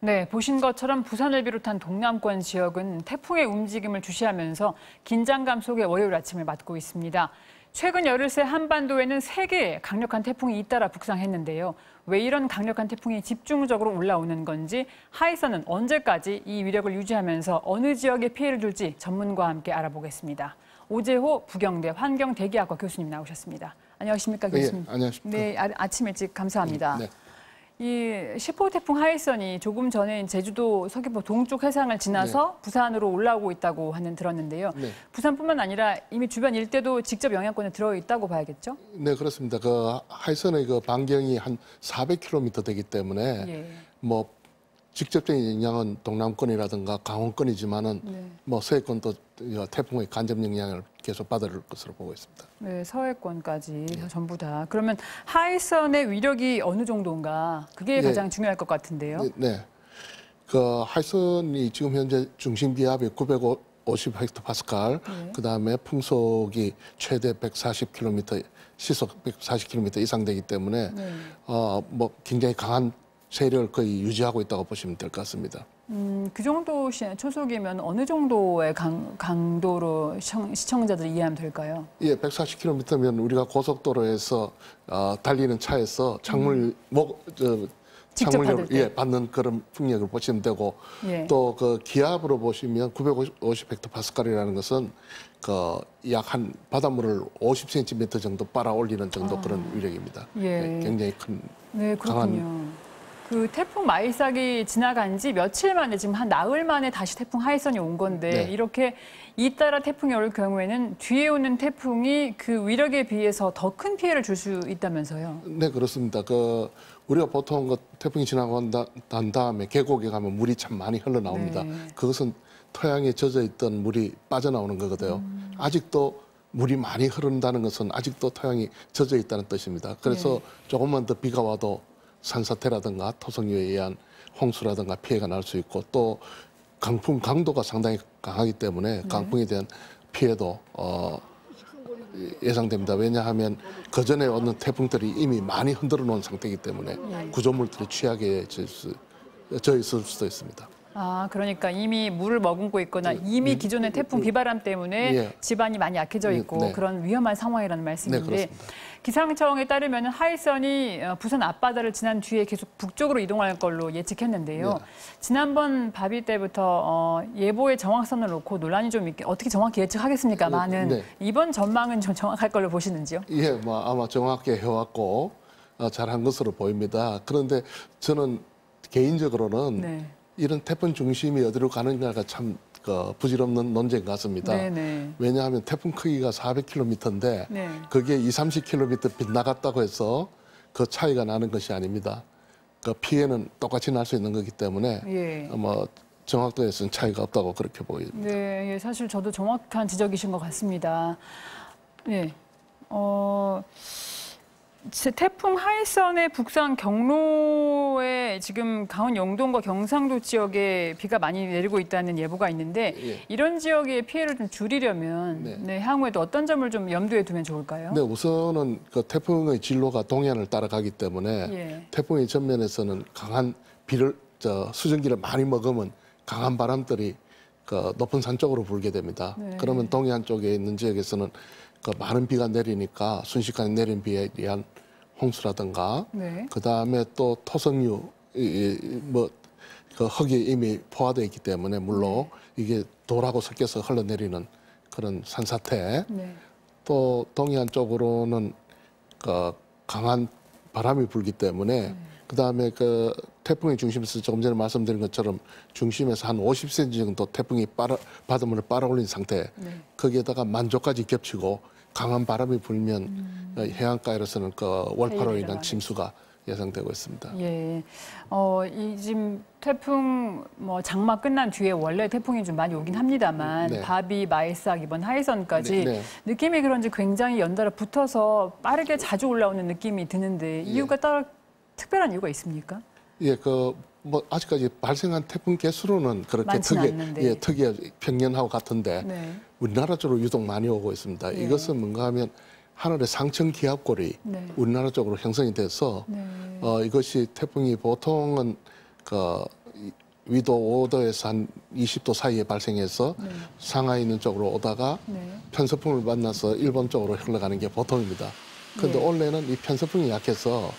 네, 보신 것처럼 부산을 비롯한 동남권 지역은 태풍의 움직임을 주시하면서 긴장감 속에 월요일 아침을 맞고 있습니다. 최근 열흘 새 한반도에는 3개의 강력한 태풍이 잇따라 북상했는데요. 왜 이런 강력한 태풍이 집중적으로 올라오는 건지, 하이선은 언제까지 이 위력을 유지하면서 어느 지역에 피해를 줄지 전문가와 함께 알아보겠습니다. 오재호 부경대 환경대기학과 교수님 나오셨습니다. 안녕하십니까, 교수님? 예, 안녕하십니까. 네, 아침 일찍 감사합니다. 네. 이 10호 태풍 하이선이 조금 전에 제주도 서귀포 동쪽 해상을 지나서 부산으로 올라오고 있다고 하는 들었는데요. 네. 부산뿐만 아니라 이미 주변 일대도 직접 영향권에 들어 있다고 봐야겠죠? 네, 그렇습니다. 그 하이선의 그 반경이 한 400km 되기 때문에 뭐 직접적인 영향은 동남권이라든가 강원권이지만은 뭐 서해권도 태풍의 간접 영향을 계속 받을 것으로 보고 있습니다. 네, 서해권까지 전부 다. 그러면 하이선의 위력이 어느 정도인가? 그게 가장 중요할 것 같은데요. 네. 그 하이선이 지금 현재 중심 기압이 950헥토파스칼, 그다음에 풍속이 최대 140km, 시속 140km 이상 되기 때문에 뭐 굉장히 강한 세력을 거의 유지하고 있다고 보시면 될 것 같습니다. 그 정도 초속이면 어느 정도의 강도로 시청자들이 이해하면 될까요? 예, 140km면 우리가 고속도로에서 달리는 차에서 창문을 받는 그런 풍력을 보시면 되고 또 그 기압으로 보시면 950헥토파스칼이라는 것은 그 약 한 바닷물을 50cm 정도 빨아 올리는 정도 그런 위력입니다. 굉장히 큰 그렇군요. 그 태풍 마이삭이 지나간 지 며칠 만에 지금 한 나흘 만에 다시 태풍 하이선이 온 건데 이렇게 잇따라 태풍이 올 경우에는 뒤에 오는 태풍이 그 위력에 비해서 더 큰 피해를 줄 수 있다면서요? 네, 그렇습니다. 그 우리가 보통 그 태풍이 지나고 난 다음에 계곡에 가면 물이 참 많이 흘러나옵니다. 그것은 토양에 젖어 있던 물이 빠져나오는 거거든요. 아직도 물이 많이 흐른다는 것은 아직도 토양이 젖어 있다는 뜻입니다. 그래서 조금만 더 비가 와도 산사태라든가 토성류에 의한 홍수라든가 피해가 날 수 있고 또 강풍 강도가 상당히 강하기 때문에 강풍에 대한 피해도 예상됩니다. 왜냐하면 그전에 오는 태풍들이 이미 많이 흔들어 놓은 상태이기 때문에 구조물들이 취약해져 있을 수도 있습니다. 아, 그러니까 이미 물을 머금고 있거나 이미 기존의 태풍 비바람 때문에 집안이 많이 약해져 있고 그런 위험한 상황이라는 말씀인데 기상청에 따르면 하이선이 부산 앞바다를 지난 뒤에 계속 북쪽으로 이동할 걸로 예측했는데요. 지난번 바비 때부터 예보의 정확성을 놓고 논란이 좀 있게 어떻게 정확히 예측하겠습니까마는 이번 전망은 좀 정확할 걸로 보시는지요? 예, 뭐 아마 정확히 해왔고 잘한 것으로 보입니다. 그런데 저는 개인적으로는 이런 태풍 중심이 어디로 가느냐가 참 부질없는 논쟁 같습니다. 왜냐하면 태풍 크기가 400km인데 그게 30km 빗나갔다고 해서 그 차이가 나는 것이 아닙니다. 그 피해는 똑같이 날 수 있는 거기 때문에 뭐 정확도에서는 차이가 없다고 그렇게 보입니다. 네, 사실 저도 정확한 지적이신 것 같습니다. 태풍 하이선의 북상 경로에 지금 강원 영동과 경상도 지역에 비가 많이 내리고 있다는 예보가 있는데 이런 지역의 피해를 좀 줄이려면 향후에도 어떤 점을 좀 염두에 두면 좋을까요? 네, 우선은 그 태풍의 진로가 동해안을 따라가기 때문에 태풍의 전면에서는 강한 비를 수증기를 많이 머금은 강한 바람들이 그 높은 산 쪽으로 불게 됩니다. 그러면 동해안 쪽에 있는 지역에서는 그 많은 비가 내리니까 순식간에 내린 비에 의한 홍수라든가 그 다음에 또 토성류 그 흙이 이미 포화되어 있기 때문에 물로 이게 돌하고 섞여서 흘러내리는 그런 산사태 또 동해안 쪽으로는 그 강한 바람이 불기 때문에 그 다음에 그 태풍의 중심에서 조금 전에 말씀드린 것처럼 중심에서 한 50cm 정도 태풍이 바닷물을 빨아올린 상태 거기에다가 만조까지 겹치고 강한 바람이 불면 해안가에서는 그 월파로 인한 침수가 예상되고 있습니다. 이 지금 태풍 장마 끝난 뒤에 원래 태풍이 좀 많이 오긴 합니다만 바비, 마이삭, 이번 하이선까지 느낌이 그런지 굉장히 연달아 붙어서 빠르게 자주 올라오는 느낌이 드는데 이유가 따로 특별한 이유가 있습니까? 뭐 아직까지 발생한 태풍 개수로는 그렇게 특이하게 평년하고 같은데 우리나라 쪽으로 유독 많이 오고 있습니다. 이것은 뭔가 하면 하늘의 상층 기압골이 우리나라 쪽으로 형성이 돼서 이것이 태풍이 보통은 그 위도 5도에서 한 20도 사이에 발생해서 상하이 있는 쪽으로 오다가 편서풍을 만나서 일본 쪽으로 흘러가는 게 보통입니다. 그런데 원래는 이 편서풍이 약해서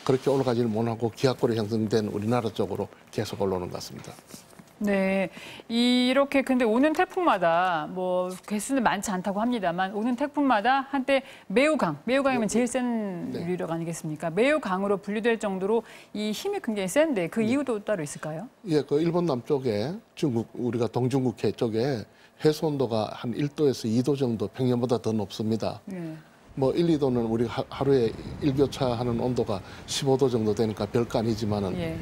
그렇게 올라가지를 못하고 기압골이 형성된 우리나라 쪽으로 계속 올라오는 것 같습니다. 네, 이렇게 근데 오는 태풍마다 뭐 개수는 많지 않다고 합니다만 오는 태풍마다 한때 매우 강이면 제일 센 유력 아니겠습니까? 매우 강으로 분류될 정도로 이 힘이 굉장히 센데 그 이유도 따로 있을까요? 예, 그 일본 남쪽에 중국 우리가 동중국해 쪽에 해수 온도가 한 1도에서 2도 정도 평년보다 더 높습니다. 뭐 1, 2도는 우리가 하루에 일교차하는 온도가 15도 정도 되니까 별거 아니지만은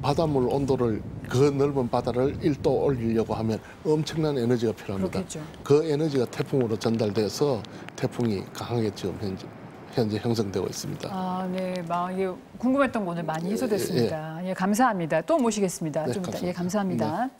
바닷물 온도를 그 넓은 바다를 1도 올리려고 하면 엄청난 에너지가 필요합니다. 그렇겠죠. 그 에너지가 태풍으로 전달돼서 태풍이 강하게 지금 현재 형성되고 있습니다. 아, 네, 이게 궁금했던 거 오늘 많이 해소됐습니다. 예, 감사합니다. 또 모시겠습니다. 네, 좀 이따. 감사합니다. 예, 감사합니다. 네.